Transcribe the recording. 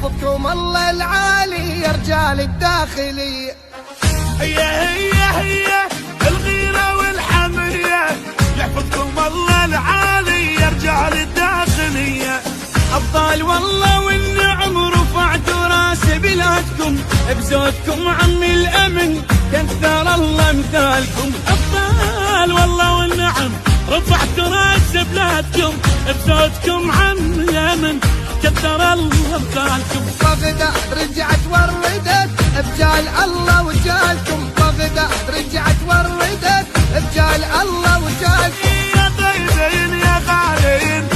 يحفظكم الله العالي يا رجال الداخلية. هي الغيرة والحمية، يحفظكم الله العالي يا رجال الداخلية. أبطال والله والنعم رفعتوا راس بلادكم، بزودكم عمي الأمن كثر الله مثالكم. أبطال والله والنعم رفعتوا راس بلادكم، بزودكم عمي الأمن كثر الله مثالكم. بغداد رجعت وردت رجال الله وجالكم، بغداد رجعت وردت رجال الله وجالكم. يا طيبين يا غالين